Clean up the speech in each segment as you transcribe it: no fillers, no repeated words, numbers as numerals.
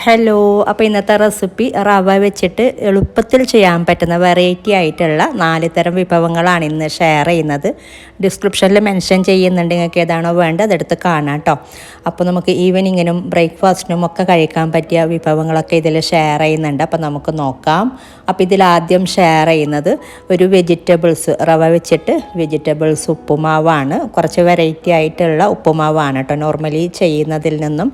Hello, അപ്പോൾ ഇന്നത്തെ recipe റവ വെച്ചിട്ട് എളുപ്പത്തിൽ ചെയ്യാൻ പറ്റുന്ന വെറൈറ്റി ആയിട്ടുള്ള 4 തരം വിഭവങ്ങളാണ് ഇന്ന് ഷെയർ ചെയ്യുന്നത്. ഡിസ്ക്രിപ്ഷനിൽ മെൻഷൻ ചെയ്യുന്നുണ്ട്, നിങ്ങൾക്ക് ഏതാണോ വേണ്ടത് അതെടുത്ത് കാണാം കേട്ടോ. അപ്പോൾ നമുക്ക് ഈവനിങ്ങിനും ബ്രേക്ക്ഫാസ്റ്റിനും ഒക്കെ കഴിക്കാൻ പറ്റിയ വിഭവങ്ങളൊക്കെ ഇതിൽ ഷെയർ ചെയ്യുന്നുണ്ട്. അപ്പോൾ നമുക്ക് നോക്കാം. അപ്പോൾ ഇതിലാദ്യം ഷെയർ ചെയ്യുന്നത് ഒരു റവ വെച്ചിട്ട് വെജിറ്റബിൾസ് ഉപ്പുമാവാണ്. കുറച്ച് വെറൈറ്റി ആയിട്ടുള്ള ഉപ്പുമാവാണ് കേട്ടോ. നോർമലി ചെയ്യുന്നതിൽ നിന്നും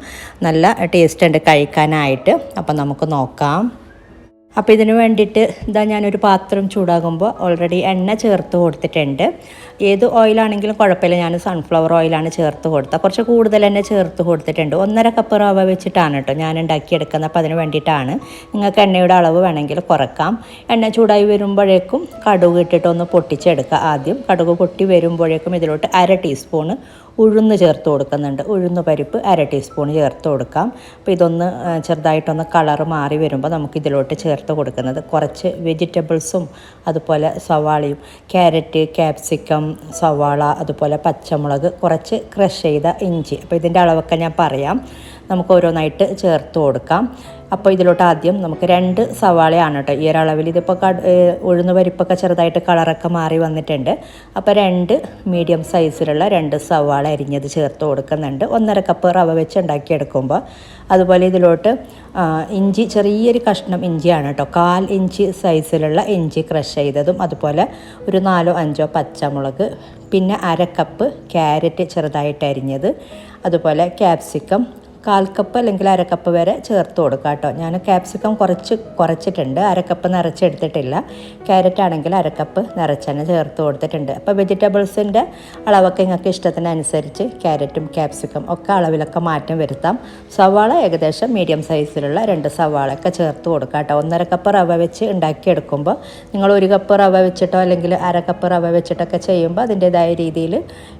നല്ല ടേസ്റ്റ് ഉണ്ട് കഴിക്കാൻ. അപ്പോൾ നമുക്ക് നോക്കാം. അപ്പോൾ ഇതിന് വേണ്ടിയിട്ട് ഞാനൊരു പാത്രം ചൂടാകുമ്പോൾ ഓൾറെഡി എണ്ണ ചേർത്ത് കൊടുത്തിട്ടുണ്ട്. ഏത് ഓയിലാണെങ്കിലും കുഴപ്പമില്ല, ഞാൻ സൺഫ്ലവർ ഓയിലാണ് ചേർത്ത് കൊടുത്തത്. കുറച്ച് കൂടുതൽ തന്നെ ചേർത്ത് കൊടുത്തിട്ടുണ്ട്. 1.5 കപ്പ് റവ വെച്ചിട്ടാണ് കേട്ടോ ഞാൻ ഉണ്ടാക്കിയെടുക്കുന്നത്. അപ്പോൾ അതിന് വേണ്ടിയിട്ടാണ്. നിങ്ങൾക്ക് എണ്ണയുടെ അളവ് വേണമെങ്കിൽ കുറക്കാം. എണ്ണ ചൂടായി വരുമ്പോഴേക്കും കടുക് ഇട്ടിട്ട് ഒന്ന് പൊട്ടിച്ചെടുക്കുക. ആദ്യം കടുക് പൊട്ടി വരുമ്പോഴേക്കും ഇതിലോട്ട് 1/2 ടീസ്പൂണ് ഉഴുന്ന് ചേർത്ത് കൊടുക്കുന്നുണ്ട്. ഉഴുന്ന് പരിപ്പ് 1/2 ടീസ്പൂൺ ചേർത്ത് കൊടുക്കാം. അപ്പോൾ ഇതൊന്ന് ചെറുതായിട്ടൊന്ന് കളറ് മാറി വരുമ്പോൾ നമുക്ക് ഇതിലോട്ട് ചേർത്ത് കൊടുക്കുന്നത് കുറച്ച് വെജിറ്റബിൾസും അതുപോലെ സവാളയും, ക്യാരറ്റ്, ക്യാപ്സിക്കം, സവാള, അതുപോലെ പച്ചമുളക്, കുറച്ച് ക്രഷ് ചെയ്ത ഇഞ്ചി. അപ്പോൾ ഇതിൻ്റെ അളവൊക്കെ ഞാൻ പറയാം. നമുക്ക് ഓരോന്നായിട്ട് ചേർത്ത് കൊടുക്കാം. അപ്പോൾ ഇതിലോട്ട് ആദ്യം നമുക്ക് 2 സവാളയാണ് കേട്ടോ ഈ ഒരളവിൽ. ഇതിപ്പോൾ ഉഴുന്ന് പരിപ്പൊക്കെ ചെറുതായിട്ട് കളറൊക്കെ മാറി വന്നിട്ടുണ്ട്. അപ്പോൾ 2 മീഡിയം സൈസിലുള്ള 2 സവാള അരിഞ്ഞത് ചേർത്ത് കൊടുക്കുന്നുണ്ട്. 1.5 കപ്പ് റവ വെച്ച് ഉണ്ടാക്കിയെടുക്കുമ്പോൾ. അതുപോലെ ഇതിലോട്ട് ഇഞ്ചി, ചെറിയൊരു കഷ്ണം ഇഞ്ചിയാണ് കേട്ടോ, 1/4 ഇഞ്ച് സൈസിലുള്ള ഇഞ്ചി ക്രഷ് ചെയ്തതും, അതുപോലെ ഒരു 4-5 പച്ചമുളക്, പിന്നെ 1/2 കപ്പ് ക്യാരറ്റ് ചെറുതായിട്ട് അരിഞ്ഞത്, അതുപോലെ ക്യാപ്സിക്കം 1/4 കപ്പ് അല്ലെങ്കിൽ 1/2 കപ്പ് വരെ ചേർത്ത് കൊടുക്കുക കേട്ടോ. ഞാൻ ക്യാപ്സിക്കം കുറച്ചിട്ടുണ്ട്, 1/2 കപ്പ് നിറച്ചെടുത്തിട്ടില്ല. ക്യാരറ്റ് ആണെങ്കിൽ 1/2 കപ്പ് നിറച്ചെന്നെ ചേർത്ത് കൊടുത്തിട്ടുണ്ട്. അപ്പോൾ വെജിറ്റബിൾസിൻ്റെ അളവൊക്കെ നിങ്ങൾക്ക് ഇഷ്ടത്തിനനുസരിച്ച് ക്യാരറ്റും ക്യാപ്സിക്കം ഒക്കെ അളവിലൊക്കെ മാറ്റം വരുത്താം. സവാള ഏകദേശം മീഡിയം സൈസിലുള്ള 2 സവാളയൊക്കെ ചേർത്ത് കൊടുക്കുക കേട്ടോ. 1.5 കപ്പ് റവ വെച്ച് ഉണ്ടാക്കിയെടുക്കുമ്പോൾ നിങ്ങൾ 1 കപ്പ് റവ വെച്ചിട്ടോ അല്ലെങ്കിൽ 1/2 കപ്പ് റവ വെച്ചിട്ടൊക്കെ ചെയ്യുമ്പോൾ അതിൻ്റേതായ രീതിയിൽ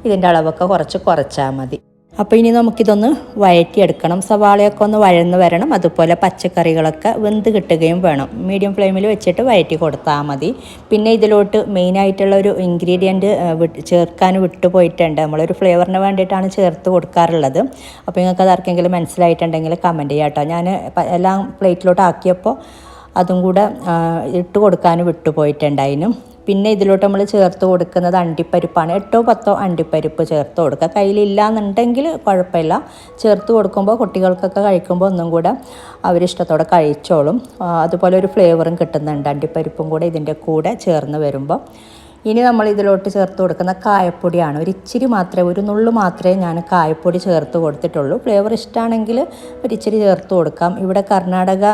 ഇതിൻ്റെ അളവൊക്കെ കുറച്ചാൽ മതി. അപ്പോൾ ഇനി നമുക്കിതൊന്ന് വഴറ്റിയെടുക്കണം. സവാളയൊക്കെ ഒന്ന് വഴന്ന് വരണം. അതുപോലെ പച്ചക്കറികളൊക്കെ വെന്ത് കിട്ടുകയും വേണം. മീഡിയം ഫ്ലെയിമിൽ വെച്ചിട്ട് വഴറ്റി കൊടുത്താൽ മതി. പിന്നെ ഇതിലോട്ട് മെയിനായിട്ടുള്ള ഒരു ഇൻഗ്രീഡിയൻറ്റ് ചേർക്കാൻ വിട്ടുപോയിട്ടുണ്ട്. നമ്മളൊരു ഫ്ലേവറിന് വേണ്ടിയിട്ടാണ് ചേർത്ത് കൊടുക്കാറുള്ളത്. അപ്പോൾ നിങ്ങൾക്ക് ആർക്കെങ്കിലും മനസ്സിലായിട്ടുണ്ടെങ്കിൽ കമൻറ്റ് ചെയ്യാം കേട്ടോ. ഞാൻ എല്ലാം പ്ലേറ്റിലോട്ട് ആക്കിയപ്പോൾ അതും കൂടെ ഇട്ട് കൊടുക്കാൻ വിട്ടുപോയിട്ടുണ്ടായിരുന്നു. പിന്നെ ഇതിലോട്ട് നമ്മൾ ചേർത്ത് കൊടുക്കുന്നത് അണ്ടിപ്പരിപ്പാണ്. 8-10 അണ്ടിപ്പരിപ്പ് ചേർത്ത് കൊടുക്കുക. കയ്യിലില്ലാന്നുണ്ടെങ്കിൽ കുഴപ്പമില്ല. ചേർത്ത് കൊടുക്കുമ്പോൾ കുട്ടികൾക്കൊക്കെ കഴിക്കുമ്പോൾ ഒന്നും കൂടെ അവരിഷ്ടത്തോടെ കഴിച്ചോളും. അതുപോലെ ഒരു ഫ്ലേവറും കിട്ടുന്നുണ്ട് അണ്ടിപ്പരിപ്പും കൂടെ ഇതിൻ്റെ കൂടെ ചേർന്ന് വരുമ്പോൾ. ഇനി നമ്മൾ ഇതിലോട്ട് ചേർത്ത് കൊടുക്കുന്ന കായപ്പൊടിയാണ്. ഒരു നുള്ളു മാത്രമേ ഞാൻ കായപ്പൊടി ചേർത്ത് കൊടുത്തിട്ടുള്ളൂ. ഫ്ലേവർ ഇഷ്ടമാണെങ്കിൽ ഒരിച്ചിരി ചേർത്ത് കൊടുക്കാം. ഇവിടെ കർണാടക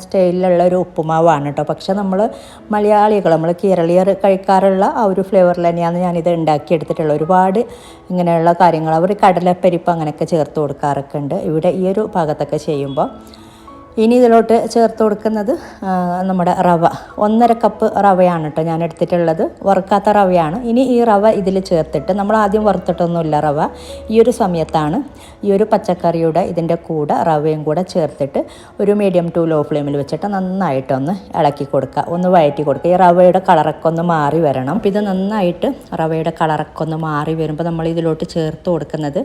സ്റ്റൈലിലുള്ള ഒരു ഉപ്പുമാവാണ് കേട്ടോ. പക്ഷേ നമ്മൾ കേരളീയർ കഴിക്കാറുള്ള ആ ഒരു ഫ്ലേവറിൽ തന്നെയാണ് ഞാനിത് ഉണ്ടാക്കിയെടുത്തിട്ടുള്ളത്. ഒരുപാട് ഇങ്ങനെയുള്ള കാര്യങ്ങൾ അവർ കടലപ്പരിപ്പ് അങ്ങനെയൊക്കെ ചേർത്ത് കൊടുക്കാറൊക്കെ ഉണ്ട് ഇവിടെ ഈ ഒരു ഭാഗത്തൊക്കെ ചെയ്യുമ്പോൾ. ഇനി ഇതിലോട്ട് ചേർത്ത് കൊടുക്കുന്നത് നമ്മുടെ റവ. 1.5 കപ്പ് റവയാണ് കേട്ടോ ഞാൻ എടുത്തിട്ടുള്ളത്. വറുക്കാത്ത റവയാണ്. ഇനി ഈ റവ ഇതിൽ ചേർത്തിട്ട്, നമ്മൾ ആദ്യം വറുത്തിട്ടൊന്നുമില്ല റവ, ഈ ഒരു സമയത്താണ് ഈ ഒരു പച്ചക്കറിയുടെ ഇതിൻ്റെ കൂടെ റവയും കൂടെ ചേർത്തിട്ട് ഒരു മീഡിയം ടു ലോ ഫ്ലെയിമിൽ വെച്ചിട്ട് നന്നായിട്ടൊന്ന് ഇളക്കി കൊടുക്കുക, ഒന്ന് വഴറ്റി കൊടുക്കുക. ഈ റവയുടെ കളറൊക്കെ ഒന്ന് മാറി വരണം. അപ്പോൾ ഇത് നന്നായിട്ട് റവയുടെ കളറൊക്കെ ഒന്ന് മാറി വരുമ്പോൾ നമ്മൾ ഇതിലോട്ട് ചേർത്ത് കൊടുക്കുന്നത്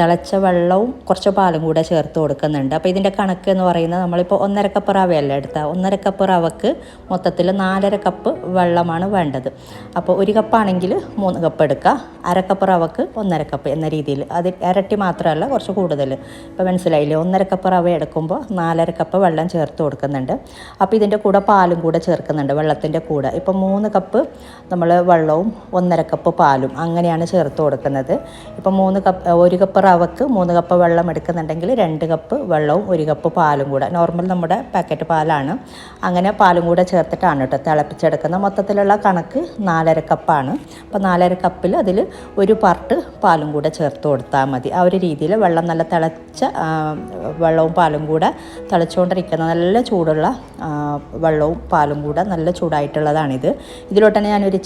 തിളച്ച വെള്ളവും കുറച്ച് പാലും കൂടെ ചേർത്ത് കൊടുക്കുന്നുണ്ട്. അപ്പോൾ ഇതിൻ്റെ കണക്ക് എന്ന് പറയുന്നത് നമ്മളിപ്പോൾ 1.5 കപ്പ് റവയല്ല എടുത്താൽ 1.5 കപ്പ് റവക്ക് മൊത്തത്തിൽ 4.5 കപ്പ് വെള്ളമാണ് വേണ്ടത്. അപ്പോൾ 1 കപ്പാണെങ്കിൽ 3 കപ്പ് എടുക്കുക. 1/2 കപ്പ് റവക്ക് 1.5 കപ്പ് എന്ന രീതിയിൽ. അത് ഇരട്ടി മാത്രമല്ല, കുറച്ച് കൂടുതൽ. ഇപ്പോൾ മനസ്സിലായില്ലേ? 1.5 കപ്പ് റവ എടുക്കുമ്പോൾ 4.5 കപ്പ് വെള്ളം ചേർത്ത് കൊടുക്കുന്നുണ്ട്. അപ്പോൾ ഇതിൻ്റെ കൂടെ പാലും കൂടെ ചേർക്കുന്നുണ്ട് വെള്ളത്തിൻ്റെ കൂടെ. ഇപ്പോൾ 3 കപ്പ് നമ്മൾ വെള്ളവും 1.5 കപ്പ് പാലും അങ്ങനെയാണ് ചേർത്ത് കൊടുക്കുന്നത്. ഇപ്പോൾ 1 കപ്പ് റവക്ക് 3 കപ്പ് വെള്ളം എടുക്കുന്നുണ്ടെങ്കിൽ 2 കപ്പ് വെള്ളവും 1 കപ്പ് പാലും കൂടെ, നോർമൽ നമ്മുടെ പാക്കറ്റ് പാലാണ്, അങ്ങനെ പാലും കൂടെ ചേർത്തിട്ടാണ് കേട്ടോ തിളപ്പിച്ചെടുക്കുന്നത്. മൊത്തത്തിലുള്ള കണക്ക് 4.5 കപ്പാണ്. അപ്പോൾ 4.5 കപ്പിൽ അതിൽ 1 പാർട്ട് പാലും കൂടെ ചേർത്ത് കൊടുത്താൽ മതി. ആ ഒരു രീതിയിൽ വെള്ളം നല്ല തിളച്ച വെള്ളവും പാലും കൂടെ തിളച്ചുകൊണ്ടിരിക്കുന്ന നല്ല ചൂടുള്ള വെള്ളവും പാലും കൂടെ നല്ല ചൂടായിട്ടുള്ളതാണിത്. ഇതിലോട്ട് തന്നെ ഞാനൊരു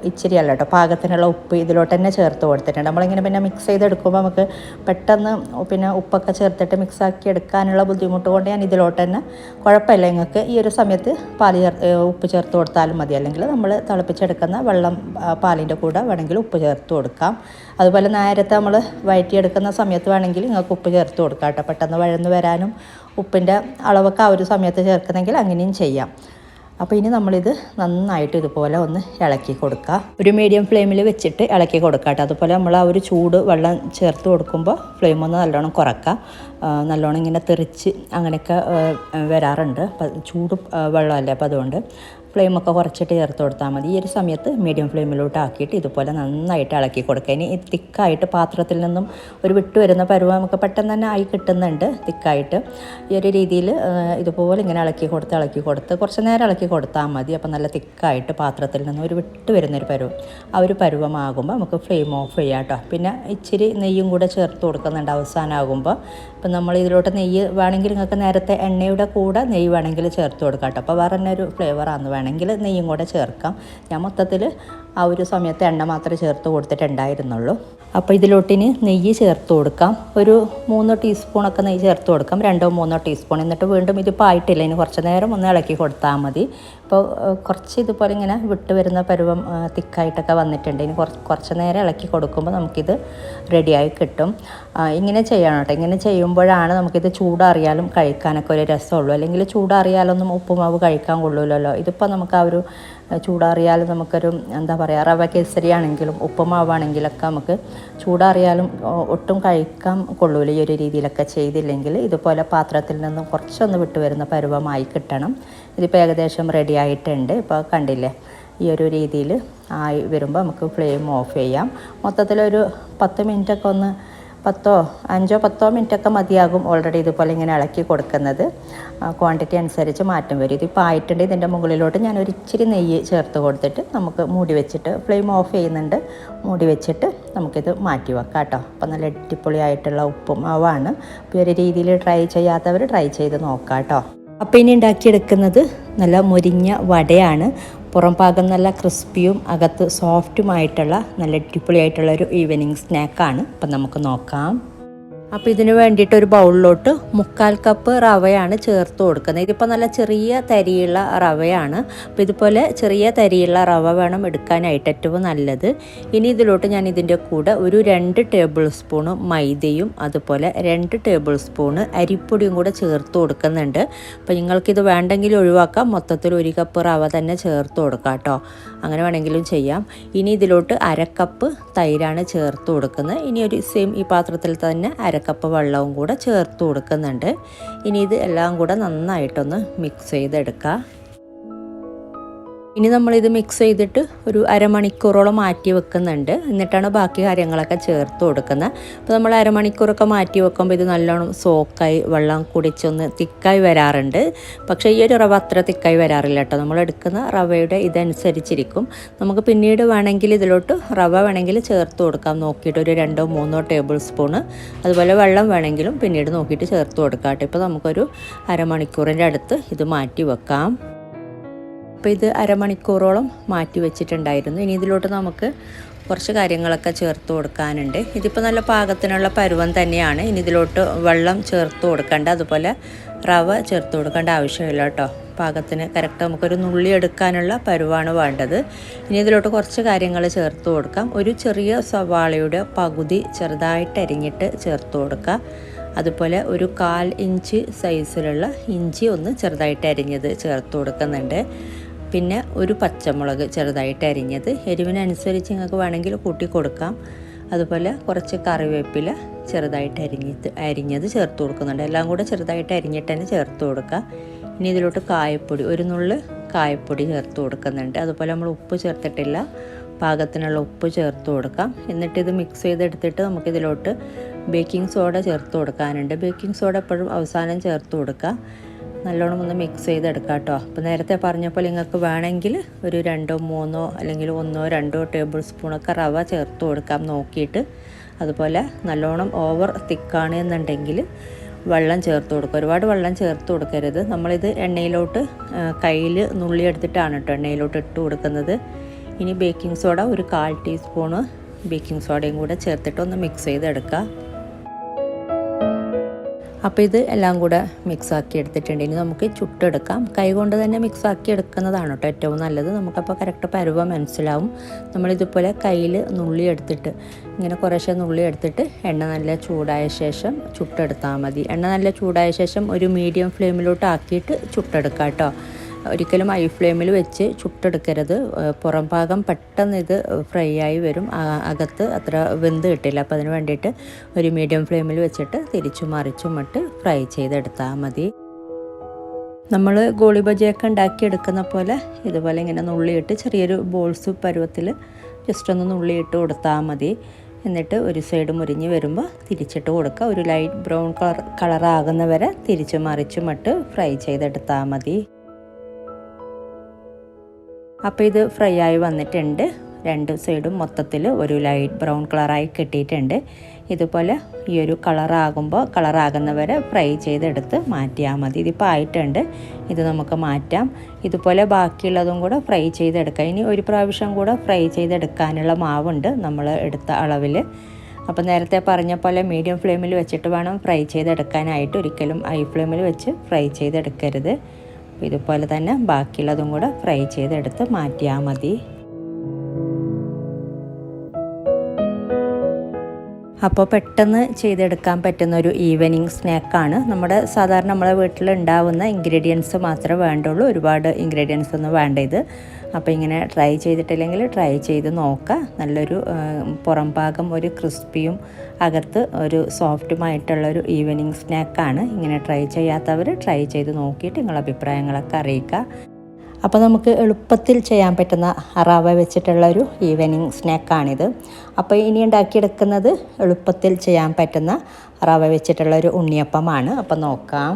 ഇച്ചിരി അല്ല കേട്ടോ, പാകത്തിനുള്ള ഉപ്പ് ഇതിലോട്ട് തന്നെ ചേർത്ത് കൊടുത്തിട്ടുണ്ട്. നമ്മളിങ്ങനെ പിന്നെ മിക്സ് ചെയ്തെടുക്കുമ്പോൾ നമുക്ക് പെട്ടെന്ന് പിന്നെ ഉപ്പൊക്കെ ചേർത്തിട്ട് മിക്സാക്കി എടുക്കാനുള്ള ബുദ്ധിമുട്ട് അതുകൊണ്ട് ഞാൻ ഇതിലോട്ട് തന്നെ കുഴപ്പമില്ല, നിങ്ങൾക്ക് ഈ ഒരു സമയത്ത് ഉപ്പ് ചേർത്ത് കൊടുത്താലും മതി, അല്ലെങ്കിൽ നമ്മൾ തിളപ്പിച്ചെടുക്കുന്ന വെള്ളം പാലിൻ്റെ കൂടെ വേണമെങ്കിൽ ഉപ്പ് ചേർത്ത് കൊടുക്കാം. അതുപോലെ നേരത്തെ നമ്മൾ വഴറ്റിയെടുക്കുന്ന സമയത്ത് വേണമെങ്കിൽ നിങ്ങൾക്ക് ഉപ്പ് ചേർത്ത് കൊടുക്കാം കേട്ടോ. പെട്ടെന്ന് വഴന്ന് വരാനും ഉപ്പിൻ്റെ അളവൊക്കെ ആ ഒരു സമയത്ത് ചേർക്കുന്നെങ്കിൽ അങ്ങനെയും ചെയ്യാം. അപ്പോൾ ഇനി നമ്മളിത് നന്നായിട്ട് ഇതുപോലെ ഒന്ന് ഇളക്കി കൊടുക്കുക. ഒരു മീഡിയം ഫ്ലെയിമിൽ വെച്ചിട്ട് ഇളക്കി കൊടുക്കുക കേട്ടോ. അതുപോലെ നമ്മൾ ആ ഒരു ചൂട് വെള്ളം ചേർത്ത് കൊടുക്കുമ്പോൾ ഫ്ലെയിം ഒന്ന് നല്ലോണം കുറക്കുക. നല്ലോണം ഇങ്ങനെ തെറിച്ച് അങ്ങനെയൊക്കെ വരാറുണ്ട്. ചൂട് വെള്ളമല്ലേ, അപ്പോൾ അതുകൊണ്ട് ഫ്ലെയിമൊക്കെ കുറച്ചിട്ട് ചേർത്ത് കൊടുത്താൽ മതി. ഈ ഒരു സമയത്ത് മീഡിയം ഫ്ലെയിമിലോട്ട് ആക്കിയിട്ട് ഇതുപോലെ നന്നായിട്ട് ഇളക്കി കൊടുക്കുക. ഇനി തിക്കായിട്ട് പാത്രത്തിൽ നിന്നും ഒരു വിട്ട് വരുന്ന പരുവം നമുക്ക് പെട്ടെന്ന് തന്നെ ആയി കിട്ടുന്നുണ്ട് തിക്കായിട്ട്. ഈ ഒരു രീതിയിൽ ഇതുപോലെ ഇങ്ങനെ ഇളക്കി കൊടുത്ത് കുറച്ച് നേരം ഇളക്കി കൊടുത്താൽ മതി. അപ്പോൾ നല്ല തിക്കായിട്ട് പാത്രത്തിൽ നിന്നും ഒരു വിട്ട് വരുന്നൊരു പരുവം, ആ ഒരു പരുവമാകുമ്പോൾ നമുക്ക് ഫ്ലെയിം ഓഫ് ചെയ്യാം കേട്ടോ. പിന്നെ ഇച്ചിരി നെയ്യും കൂടെ ചേർത്ത് കൊടുക്കുന്നുണ്ട് അവസാനമാകുമ്പോൾ. ഇപ്പം നമ്മൾ ഇതിലോട്ട് നെയ്യ് വേണമെങ്കിൽ നിങ്ങൾക്ക് നേരത്തെ എണ്ണയുടെ കൂടെ നെയ്യ് വേണമെങ്കിൽ ചേർത്ത് കൊടുക്കാം കേട്ടോ. അപ്പോൾ വേറെ തന്നെ ഒരു ഫ്ലേവറാണ്, വേണമെങ്കിൽ നെയ്യും കൂടെ ചേർക്കാം. ഞാൻ മൊത്തത്തിൽ ആ ഒരു സമയത്ത് എണ്ണ മാത്രമേ ചേർത്ത് കൊടുത്തിട്ടുണ്ടായിരുന്നുള്ളൂ. അപ്പോൾ ഇതിലോട്ടിന് നെയ്യ് ചേർത്ത് കൊടുക്കാം. ഒരു 3 ടീസ്പൂണൊക്കെ നെയ്യ് ചേർത്ത് കൊടുക്കാം, 2-3 ടീസ്പൂൺ. എന്നിട്ട് വീണ്ടും ഇതിപ്പോൾ ആയിട്ടില്ല, ഇനി കുറച്ച് നേരം ഒന്ന് ഇളക്കി കൊടുത്താൽ മതി. ഇപ്പോൾ കുറച്ച് ഇതുപോലെ ഇങ്ങനെ വിട്ട് വരുന്ന പരുവം തിക്കായിട്ടൊക്കെ വന്നിട്ടുണ്ട്. ഇനി കുറച്ച് നേരം ഇളക്കി കൊടുക്കുമ്പോൾ നമുക്കിത് റെഡിയായി കിട്ടും. ഇങ്ങനെ ചെയ്യണം കേട്ടോ. ഇങ്ങനെ ചെയ്യുമ്പോഴാണ് നമുക്കിത് ചൂടറിയാലും കഴിക്കാനൊക്കെ ഒരു രസമുള്ളൂ. അല്ലെങ്കിൽ ചൂടറിയാലൊന്നും ഉപ്പുമാവ് കഴിക്കാൻ കൊള്ളില്ലല്ലോ. ഇതിപ്പോൾ നമുക്ക് ആ ഒരു ചൂടാറിയാലും നമുക്കൊരു എന്താ പറയുക, റവ കേസരി ആണെങ്കിലും ഉപ്പുമാവാണെങ്കിലൊക്കെ നമുക്ക് ചൂടാറിയാലും ഒട്ടും കഴിക്കാൻ കൊള്ളൂല. ഈ ഒരു രീതിയിലൊക്കെ ചെയ്തില്ലെങ്കിൽ ഇതുപോലെ പാത്രത്തിൽ നിന്നും കുറച്ചൊന്ന് വിട്ട് വരുന്ന പരുവമായി കിട്ടണം. ഇതിപ്പോൾ ഏകദേശം റെഡി ആയിട്ടുണ്ട്. ഇപ്പോൾ കണ്ടില്ലേ, ഈ ഒരു രീതിയിൽ ആയി വരുമ്പോൾ നമുക്ക് ഫ്ലെയിം ഓഫ് ചെയ്യാം. മൊത്തത്തിലൊരു 10 മിനിറ്റൊക്കെ ഒന്ന് 5-10 മിനിറ്റൊക്കെ മതിയാകും ഓൾറെഡി ഇതുപോലെ ഇങ്ങനെ ഇളക്കി കൊടുക്കുന്നത്. ക്വാണ്ടിറ്റി അനുസരിച്ച് മാറ്റം വരും. ഇതിപ്പോൾ ആയിട്ടുണ്ട്. ഇതിൻ്റെ മുകളിലോട്ട് ഞാൻ ഒരു ഇച്ചിരി നെയ്യ് ചേർത്ത് കൊടുത്തിട്ട് നമുക്ക് മൂടി വെച്ചിട്ട് ഫ്ലെയിം ഓഫ് ചെയ്യുന്നുണ്ട്. മൂടി വെച്ചിട്ട് നമുക്കിത് മാറ്റി വെക്കാം കേട്ടോ. അപ്പോൾ നല്ല അടിപൊളിയായിട്ടുള്ള ഉപ്പുമാവാണ്. അപ്പോൾ ഈ ഒരു രീതിയിൽ ട്രൈ ചെയ്യാത്തവർ ട്രൈ ചെയ്ത് നോക്കാം കേട്ടോ. അപ്പോൾ ഇനി ഉണ്ടാക്കിയെടുക്കുന്നത് നല്ല മൊരിഞ്ഞ വടയാണ്. പുറം ഭാഗം നല്ല ക്രിസ്പിയും അകത്ത് സോഫ്റ്റുമായിട്ടുള്ള നല്ല അടിപൊളിയായിട്ടുള്ളൊരു ഈവനിങ് സ്നാക്കാണ്. അപ്പം നമുക്ക് നോക്കാം. അപ്പോൾ ഇതിന് വേണ്ടിയിട്ട് ഒരു ബൗളിലോട്ട് 1/4 കപ്പ് റവയാണ് ചേർത്ത് കൊടുക്കുന്നത്. ഇതിപ്പോൾ നല്ല ചെറിയ തരിയുള്ള റവയാണ്. അപ്പോൾ ഇതുപോലെ ചെറിയ തരിയുള്ള റവ വേണം എടുക്കാനായിട്ട്, ഏറ്റവും നല്ലത്. ഇനി ഇതിലോട്ട് ഞാൻ ഇതിൻ്റെ കൂടെ ഒരു 2 ടേബിൾ സ്പൂണ് മൈദയും അതുപോലെ 2 ടേബിൾ സ്പൂണ് അരിപ്പൊടിയും കൂടെ ചേർത്ത് കൊടുക്കുന്നുണ്ട്. അപ്പോൾ നിങ്ങൾക്കിത് വേണ്ടെങ്കിൽ ഒഴിവാക്കാം, മൊത്തത്തിൽ 1 കപ്പ് റവ തന്നെ ചേർത്ത് കൊടുക്കാം കേട്ടോ. അങ്ങനെ വേണമെങ്കിലും ചെയ്യാം. ഇനി ഇതിലോട്ട് 1/2 കപ്പ് തൈരാണ് ചേർത്ത് കൊടുക്കുന്നത്. ഇനി ഒരു ഈ പാത്രത്തിൽ തന്നെ 1/2 കപ്പ് വെള്ളവും കൂടെ ചേർത്ത് കൊടുക്കുന്നുണ്ട്. ഇനി ഇത് എല്ലാം കൂടെ നന്നായിട്ടൊന്ന് മിക്സ് ചെയ്തെടുക്കുക. ഇനി നമ്മളിത് മിക്സ് ചെയ്തിട്ട് ഒരു അരമണിക്കൂറോളം മാറ്റി വെക്കുന്നുണ്ട്. എന്നിട്ടാണ് ബാക്കി കാര്യങ്ങളൊക്കെ ചേർത്ത് കൊടുക്കുന്നത്. അപ്പോൾ നമ്മൾ അരമണിക്കൂറൊക്കെ മാറ്റി വെക്കുമ്പോൾ ഇത് നല്ലോണം സോക്കായി വെള്ളം കുടിച്ചൊന്ന് തിക്കായി വരാറുണ്ട്. പക്ഷേ ഈ ഒരു റവ അത്ര തിക്കായി വരാറില്ല കേട്ടോ. നമ്മൾ എടുക്കുന്ന റവയുടെ ഇതനുസരിച്ചിരിക്കും. നമുക്ക് പിന്നീട് വേണമെങ്കിൽ ഇതിലോട്ട് റവ വേണമെങ്കിൽ ചേർത്ത് കൊടുക്കാം, നോക്കിയിട്ട് ഒരു 2-3 ടേബിൾ സ്പൂണ്. അതുപോലെ വെള്ളം വേണമെങ്കിലും പിന്നീട് നോക്കിയിട്ട് ചേർത്ത് കൊടുക്കാം കേട്ടോ. ഇപ്പോൾ നമുക്കൊരു അരമണിക്കൂറിൻ്റെ അടുത്ത് ഇത് മാറ്റി വെക്കാം. അപ്പോൾ ഇത് അരമണിക്കൂറോളം മാറ്റി വെച്ചിട്ടുണ്ടായിരുന്നു. ഇനി ഇതിലോട്ട് നമുക്ക് കുറച്ച് കാര്യങ്ങളൊക്കെ ചേർത്ത് കൊടുക്കാനുണ്ട്. ഇതിപ്പോൾ നല്ല പാകത്തിനുള്ള പരുവം തന്നെയാണ്. ഇനി ഇതിലോട്ട് വെള്ളം ചേർത്ത് കൊടുക്കേണ്ട, അതുപോലെ റവ ചേർത്ത് കൊടുക്കേണ്ട ആവശ്യമില്ല കേട്ടോ. പാകത്തിന് കറക്റ്റ് നമുക്കൊരു നുള്ളി എടുക്കാനുള്ള പരുവാണ് വേണ്ടത്. ഇനി ഇതിലോട്ട് കുറച്ച് കാര്യങ്ങൾ ചേർത്ത് കൊടുക്കാം. ഒരു ചെറിയ സവാളയുടെ പകുതി ചെറുതായിട്ട് അരിഞ്ഞിട്ട് ചേർത്ത് കൊടുക്കുക. അതുപോലെ ഒരു 1/4 ഇഞ്ച് സൈസിലുള്ള ഇഞ്ചി ഒന്ന് ചെറുതായിട്ട് അരിഞ്ഞത് ചേർത്ത് കൊടുക്കുന്നുണ്ട്. പിന്നെ ഒരു പച്ചമുളക് ചെറുതായിട്ട് അരിഞ്ഞത്, എരിവിനനുസരിച്ച് നിങ്ങൾക്ക് വേണമെങ്കിൽ കൂട്ടി കൊടുക്കാം. അതുപോലെ കുറച്ച് കറിവേപ്പില ചെറുതായിട്ട് അരിഞ്ഞത് ചേർത്ത് കൊടുക്കുന്നുണ്ട്. എല്ലാം കൂടെ ചെറുതായിട്ട് അരിഞ്ഞിട്ട് തന്നെ ചേർത്ത് കൊടുക്കുക. ഇനി ഇതിലോട്ട് കായപ്പൊടി, ഒരു നുള്ള് കായപ്പൊടി ചേർത്ത് കൊടുക്കുന്നുണ്ട്. അതുപോലെ നമ്മൾ ഉപ്പ് ചേർത്തിട്ടില്ല, പാകത്തിനുള്ള ഉപ്പ് ചേർത്ത് കൊടുക്കാം. എന്നിട്ട് ഇത് മിക്സ് ചെയ്തെടുത്തിട്ട് നമുക്കിതിലോട്ട് ബേക്കിംഗ് സോഡ ചേർത്ത് കൊടുക്കാനുണ്ട്. ബേക്കിംഗ് സോഡ എപ്പോഴും അവസാനം ചേർത്ത് കൊടുക്കുക. നല്ലോണം ഒന്ന് മിക്സ് ചെയ്തെടുക്കാം കേട്ടോ. അപ്പോൾ നേരത്തെ പറഞ്ഞപ്പോൾ നിങ്ങൾക്ക് വേണമെങ്കിൽ ഒരു 2-3 അല്ലെങ്കിൽ 1-2 ടേബിൾ സ്പൂണൊക്കെ റവ ചേർത്ത് കൊടുക്കാം നോക്കിയിട്ട്. അതുപോലെ നല്ലോണം ഓവർ തിക്കാണ് എന്നുണ്ടെങ്കിൽ വെള്ളം ചേർത്ത് കൊടുക്കുക. ഒരുപാട് വെള്ളം ചേർത്ത് കൊടുക്കരുത്. നമ്മളിത് എണ്ണയിലോട്ട് കയ്യിൽ നുള്ളിയെടുത്തിട്ടാണ് കേട്ടോ എണ്ണയിലോട്ട് ഇട്ട് കൊടുക്കുന്നത്. ഇനി ബേക്കിംഗ് സോഡ ഒരു 1/4 ടീസ്പൂണ് ബേക്കിംഗ് സോഡയും കൂടെ ചേർത്തിട്ട് ഒന്ന് മിക്സ് ചെയ്തെടുക്കുക. അപ്പോൾ ഇത് എല്ലാം കൂടെ മിക്സാക്കി എടുത്തിട്ടുണ്ട്. ഇനി നമുക്ക് ചുട്ടെടുക്കാം. കൈകൊണ്ട് തന്നെ മിക്സാക്കി എടുക്കുന്നതാണ് കേട്ടോ ഏറ്റവും നല്ലത്. നമുക്കപ്പോൾ കറക്റ്റ് പരുവം മനസ്സിലാവും. നമ്മളിതുപോലെ കയ്യിൽ നുള്ളി എടുത്തിട്ട് ഇങ്ങനെ കുറേശ്ശെ നുള്ളി എടുത്തിട്ട് എണ്ണ നല്ല ചൂടായ ശേഷം ചുട്ടെടുത്താൽ മതി. എണ്ണ നല്ല ചൂടായ ശേഷം ഒരു മീഡിയം ഫ്ലെയിമിലോട്ട് ആക്കിയിട്ട് ചുട്ടെടുക്കാം കേട്ടോ. ഒരിക്കലും ഹൈ ഫ്ലെയിമിൽ വെച്ച് ചുട്ടെടുക്കരുത്. പുറം ഭാഗം പെട്ടെന്ന് ഇത് ഫ്രൈ ആയി വരും, അകത്ത് അത്ര വെന്ത് കിട്ടില്ല. അപ്പോൾ അതിന് വേണ്ടിയിട്ട് ഒരു മീഡിയം ഫ്ലെയിമിൽ വെച്ചിട്ട് തിരിച്ചും മറിച്ചും ഇട്ട് ഫ്രൈ ചെയ്തെടുത്താൽ മതി. നമ്മൾ ഗോളി ബജിയൊക്കെ ഉണ്ടാക്കിയെടുക്കുന്ന പോലെ ഇതുപോലെ ഇങ്ങനെ നുള്ളിയിട്ട് ചെറിയൊരു ബോൾസ് പരുവത്തിൽ ജസ്റ്റ് ഒന്ന് നുള്ളിയിട്ട് കൊടുത്താൽ മതി. എന്നിട്ട് ഒരു സൈഡ് മുരിഞ്ഞ് വരുമ്പോൾ തിരിച്ചിട്ട് കൊടുക്കുക. ഒരു ലൈറ്റ് ബ്രൗൺ കളറാകുന്ന വരെ തിരിച്ചും മറിച്ചും ഇട്ട് ഫ്രൈ ചെയ്തെടുത്താൽ മതി. അപ്പോൾ ഇത് ഫ്രൈ ആയി വന്നിട്ടുണ്ട്. രണ്ട് സൈഡും മൊത്തത്തിൽ ഒരു ലൈറ്റ് ബ്രൗൺ കളറായി കിട്ടിയിട്ടുണ്ട്. ഇതുപോലെ ഈ ഒരു കളറാകുന്നവരെ ഫ്രൈ ചെയ്തെടുത്ത് മാറ്റിയാൽ മതി. ഇതിപ്പോൾ ആയിട്ടുണ്ട്. ഇത് നമുക്ക് മാറ്റാം. ഇതുപോലെ ബാക്കിയുള്ളതും കൂടെ ഫ്രൈ ചെയ്തെടുക്കാം. ഇനി ഒരു പ്രാവശ്യം കൂടെ ഫ്രൈ ചെയ്തെടുക്കാനുള്ള മാവുണ്ട് നമ്മൾ എടുത്ത അളവിൽ. അപ്പോൾ നേരത്തെ പറഞ്ഞ പോലെ മീഡിയം ഫ്ലെയിമിൽ വെച്ചിട്ട് വേണം ഫ്രൈ ചെയ്തെടുക്കാനായിട്ട്. ഒരിക്കലും ഹൈ ഫ്ലെയിമിൽ വെച്ച് ഫ്രൈ ചെയ്തെടുക്കരുത്. ഇതുപോലെ തന്നെ ബാക്കിയുള്ളതും കൂടെ ഫ്രൈ ചെയ്തെടുത്ത് മാറ്റിയാൽ മതി. അപ്പോൾ പെട്ടെന്ന് ചെയ്തെടുക്കാൻ പറ്റുന്ന ഒരു ഈവനിങ് സ്നാക്കാണ്. സാധാരണ നമ്മളെ വീട്ടിൽ ഉണ്ടാവുന്ന ഇൻഗ്രീഡിയൻസ് മാത്രമേ വേണ്ടുള്ളൂ. ഒരുപാട് ഇൻഗ്രീഡിയൻസ് ഒന്നും വേണ്ട ഇത്. അപ്പോൾ ഇങ്ങനെ ട്രൈ ചെയ്തിട്ടില്ലെങ്കിൽ ട്രൈ ചെയ്ത് നോക്കുക. നല്ലൊരു പുറം ഭാഗം ഒരു ക്രിസ്പിയും അകത്ത് ഒരു സോഫ്റ്റുമായിട്ടുള്ളൊരു ഈവനിങ് സ്നാക്കാണ്. ഇങ്ങനെ ട്രൈ ചെയ്യാത്തവർ ട്രൈ ചെയ്ത് നോക്കിയിട്ട് നിങ്ങളുടെ അഭിപ്രായങ്ങളൊക്കെ അറിയിക്കുക. അപ്പോൾ നമുക്ക് എളുപ്പത്തിൽ ചെയ്യാൻ പറ്റുന്ന റവ വെച്ചിട്ടുള്ളൊരു ഈവനിങ് സ്നാക്കാണിത്. അപ്പോൾ ഇനി ഉണ്ടാക്കിയെടുക്കുന്നത് എളുപ്പത്തിൽ ചെയ്യാൻ പറ്റുന്ന റവ വെച്ചിട്ടുള്ളൊരു ഉണ്ണിയപ്പമാണ്. അപ്പോൾ നോക്കാം.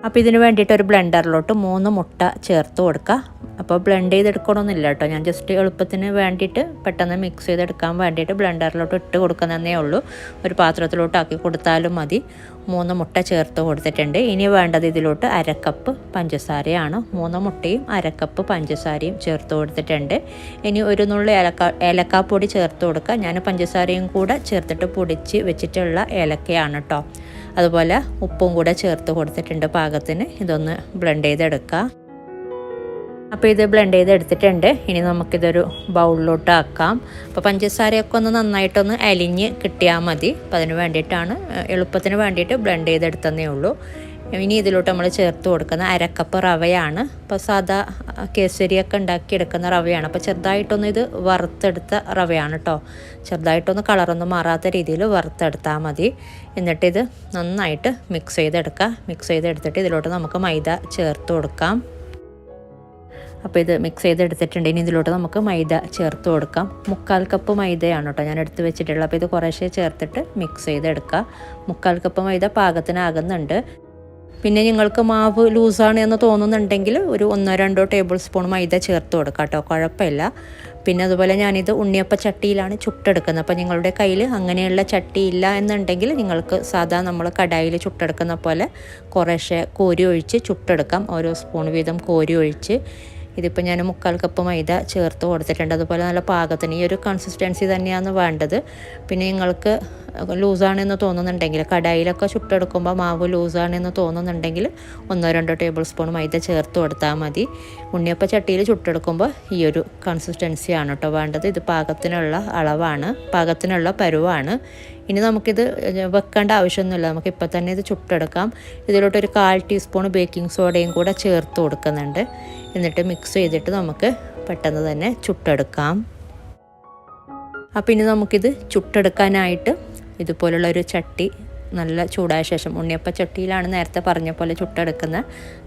അപ്പോൾ ഇതിന് വേണ്ടിയിട്ട് ഒരു ബ്ലെൻഡറിലോട്ട് 3 മുട്ട ചേർത്ത് കൊടുക്കുക. അപ്പോൾ ബ്ലെൻഡ് ചെയ്തെടുക്കണമെന്നില്ല കേട്ടോ. ഞാൻ ജസ്റ്റ് എളുപ്പത്തിന് വേണ്ടിയിട്ട് പെട്ടെന്ന് മിക്സ് ചെയ്തെടുക്കാൻ വേണ്ടിയിട്ട് ബ്ലെൻഡറിലോട്ട് ഇട്ട് കൊടുക്കുന്നതേ ഉള്ളൂ. ഒരു പാത്രത്തിലോട്ട് ആക്കി കൊടുത്താലും മതി. 3 മുട്ട ചേർത്ത് കൊടുത്തിട്ടുണ്ട്. ഇനി വേണ്ടത് ഇതിലോട്ട് 1/2 കപ്പ് പഞ്ചസാരയാണ്. 3 മുട്ടയും 1/2 കപ്പ് പഞ്ചസാരയും ചേർത്ത് കൊടുത്തിട്ടുണ്ട്. ഇനി ഒരു നുള്ളി ഏലക്കാപ്പൊടി ചേർത്ത് കൊടുക്കുക. ഞാൻ പഞ്ചസാരയും കൂടെ ചേർത്തിട്ട് പൊടിച്ച് വെച്ചിട്ടുള്ള ഏലക്കയാണ് കേട്ടോ. അതുപോലെ ഉപ്പും കൂടെ ചേർത്ത് കൊടുത്തിട്ടുണ്ട് പാകത്തിന്. ഇതൊന്ന് ബ്ലെൻഡ് ചെയ്തെടുക്കുക. അപ്പോൾ ഇത് ബ്ലെൻഡ് ചെയ്തെടുത്തിട്ടുണ്ട്. ഇനി നമുക്കിതൊരു ബൗളിലോട്ട് ആക്കാം. അപ്പോൾ പഞ്ചസാരയൊക്കെ ഒന്ന് നന്നായിട്ടൊന്ന് അലിഞ്ഞ് കിട്ടിയാൽ മതി. അപ്പോൾ അതിന് വേണ്ടിയിട്ടാണ്, എളുപ്പത്തിന് വേണ്ടിയിട്ട് ബ്ലെൻഡ് ചെയ്തെടുത്തതേ ഉള്ളൂ. ഇനി ഇതിലോട്ട് നമ്മൾ ചേർത്ത് കൊടുക്കുന്ന 1/2 കപ്പ് റവയാണ്. അപ്പോൾ സാധാ കേസരിയൊക്കെ ഉണ്ടാക്കിയെടുക്കുന്ന റവയാണ്. അപ്പോൾ ചെറുതായിട്ടൊന്ന് ഇത് വറുത്തെടുത്ത റവയാണ് കേട്ടോ. ചെറുതായിട്ടൊന്ന് കളറൊന്നും മാറാത്ത രീതിയിൽ വറുത്തെടുത്താൽ മതി. എന്നിട്ടിത് നന്നായിട്ട് മിക്സ് ചെയ്തെടുക്കുക. മിക്സ് ചെയ്തെടുത്തിട്ട് ഇതിലോട്ട് നമുക്ക് മൈദ ചേർത്ത് കൊടുക്കാം. അപ്പോൾ ഇത് മിക്സ് ചെയ്തെടുത്തിട്ടുണ്ട്. ഇനി ഇതിലോട്ട് നമുക്ക് മൈദ ചേർത്ത് കൊടുക്കാം. 1/4 കപ്പ് മൈദയാണ് കേട്ടോ ഞാൻ എടുത്ത് വെച്ചിട്ടുള്ളത്. അപ്പോൾ ഇത് കുറേശ്ശെ ചേർത്തിട്ട് മിക്സ് ചെയ്തെടുക്കുക. 1/4 കപ്പ് മൈദ പാകത്തിനാകുന്നുണ്ട്. പിന്നെ നിങ്ങൾക്ക് മാവ് ലൂസാണ് എന്ന് തോന്നുന്നുണ്ടെങ്കിൽ ഒരു 1-2 ടേബിൾ സ്പൂൺ മൈദ ചേർത്ത് കൊടുക്കാം കേട്ടോ. കുഴപ്പമില്ല. പിന്നെ അതുപോലെ ഞാനിത് ഉണ്ണിയപ്പ ചട്ടിയിലാണ് ചുട്ടെടുക്കുന്നത്. അപ്പോൾ നിങ്ങളുടെ കയ്യിൽ അങ്ങനെയുള്ള ചട്ടി ഇല്ല എന്നുണ്ടെങ്കിൽ നിങ്ങൾക്ക് സാധാ നമ്മൾ കടായിൽ ചുട്ടെടുക്കുന്ന പോലെ കുറേശ്ശെ കോരി ഒഴിച്ച് ചുട്ടെടുക്കാം. ഓരോ സ്പൂൺ വീതം കോരി ഒഴിച്ച്. ഇതിപ്പോൾ ഞാൻ 1/4 കപ്പ് മൈദ ചേർത്ത് കൊടുത്തിട്ടുണ്ട്. അതുപോലെ നല്ല പാകത്തിന് ഈ ഒരു കൺസിസ്റ്റൻസി തന്നെയാണ് വേണ്ടത്. പിന്നെ നിങ്ങൾക്ക് ലൂസാണെന്ന് തോന്നുന്നുണ്ടെങ്കിൽ, കടായിലൊക്കെ ചുട്ടെടുക്കുമ്പോൾ മാവ് ലൂസാണെന്ന് തോന്നുന്നുണ്ടെങ്കിൽ 1-2 ടേബിൾ സ്പൂൺ മൈദ ചേർത്ത് കൊടുത്താൽ മതി. ഉണ്ണിയപ്പ ചട്ടിയിൽ ചുട്ടെടുക്കുമ്പോൾ ഈ ഒരു കൺസിസ്റ്റൻസിയാണ് കേട്ടോ വേണ്ടത്. ഇത് പാകത്തിനുള്ള അളവാണ്, പാകത്തിനുള്ള പരുവാണ്. ഇനി നമുക്കിത് വെക്കേണ്ട ആവശ്യമൊന്നുമില്ല. നമുക്കിപ്പോൾ തന്നെ ഇത് ചുട്ടെടുക്കാം. ഇതിലോട്ടൊരു 1/4 ടീസ്പൂൺ ബേക്കിംഗ് സോഡയും കൂടെ ചേർത്ത് കൊടുക്കുന്നുണ്ട്. എന്നിട്ട് മിക്സ് ചെയ്തിട്ട് നമുക്ക് പെട്ടെന്ന് തന്നെ ചുട്ടെടുക്കാം. അപ്പോൾ ഇനി നമുക്കിത് ചുട്ടെടുക്കാനായിട്ട് ഇതുപോലുള്ളൊരു ചട്ടി നല്ല ചൂടായ ശേഷം, ഉണ്ണിയപ്പ ചട്ടിയിലാണ് നേരത്തെ പറഞ്ഞ പോലെ ചുട്ടെടുക്കുന്നത്.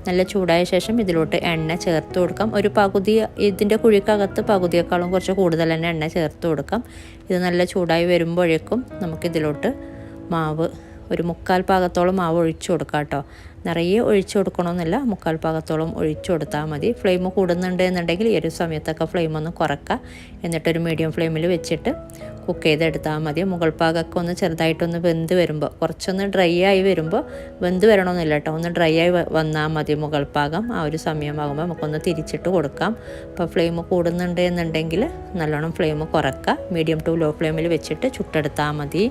നല്ല ചൂടായ ശേഷം ഇതിലോട്ട് എണ്ണ ചേർത്ത് കൊടുക്കാം. ഒരു പകുതി, ഇതിൻ്റെ കുഴിക്കകത്ത് പകുതിയേക്കാളും കുറച്ച് കൂടുതൽ തന്നെ എണ്ണ ചേർത്ത് കൊടുക്കാം. ഇത് നല്ല ചൂടായി വരുമ്പോഴേക്കും നമുക്കിതിലോട്ട് മാവ് ഒരു 1/4 പാകത്തോളം മാവ് ഒഴിച്ചു കൊടുക്കാം കേട്ടോ. നിറയെ ഒഴിച്ചു കൊടുക്കണമെന്നില്ല, 1/4 പാകത്തോളം ഒഴിച്ചു കൊടുത്താൽ മതി. ഫ്ലെയിം കൂടുന്നുണ്ട് എന്നുണ്ടെങ്കിൽ ഈ ഒരു സമയത്തൊക്കെ ഫ്ലെയിം ഒന്ന് കുറക്കുക. എന്നിട്ടൊരു മീഡിയം ഫ്ലെയിമിൽ വെച്ചിട്ട് കുക്ക് ചെയ്തെടുത്താൽ മതി. മുകൾ ഭാഗമൊക്കെ ഒന്ന് ചെറുതായിട്ടൊന്ന് വെന്ത് വരുമ്പോൾ, കുറച്ചൊന്ന് ഡ്രൈ ആയി വരുമ്പോൾ, വെന്ത് വരണമെന്നില്ല കേട്ടോ, ഒന്ന് ഡ്രൈ ആയി വന്നാൽ മതി മുകൾ ഭാഗം. ആ ഒരു സമയമാകുമ്പോൾ നമുക്കൊന്ന് തിരിച്ചിട്ട് കൊടുക്കാം. അപ്പോൾ ഫ്ലെയിം കൂടുന്നുണ്ട് എന്നുണ്ടെങ്കിൽ നല്ലോണം ഫ്ലെയിം കുറക്കുക. മീഡിയം ടു ലോ ഫ്ലെയിമിൽ വെച്ചിട്ട് ചുട്ടെടുത്താൽ മതി.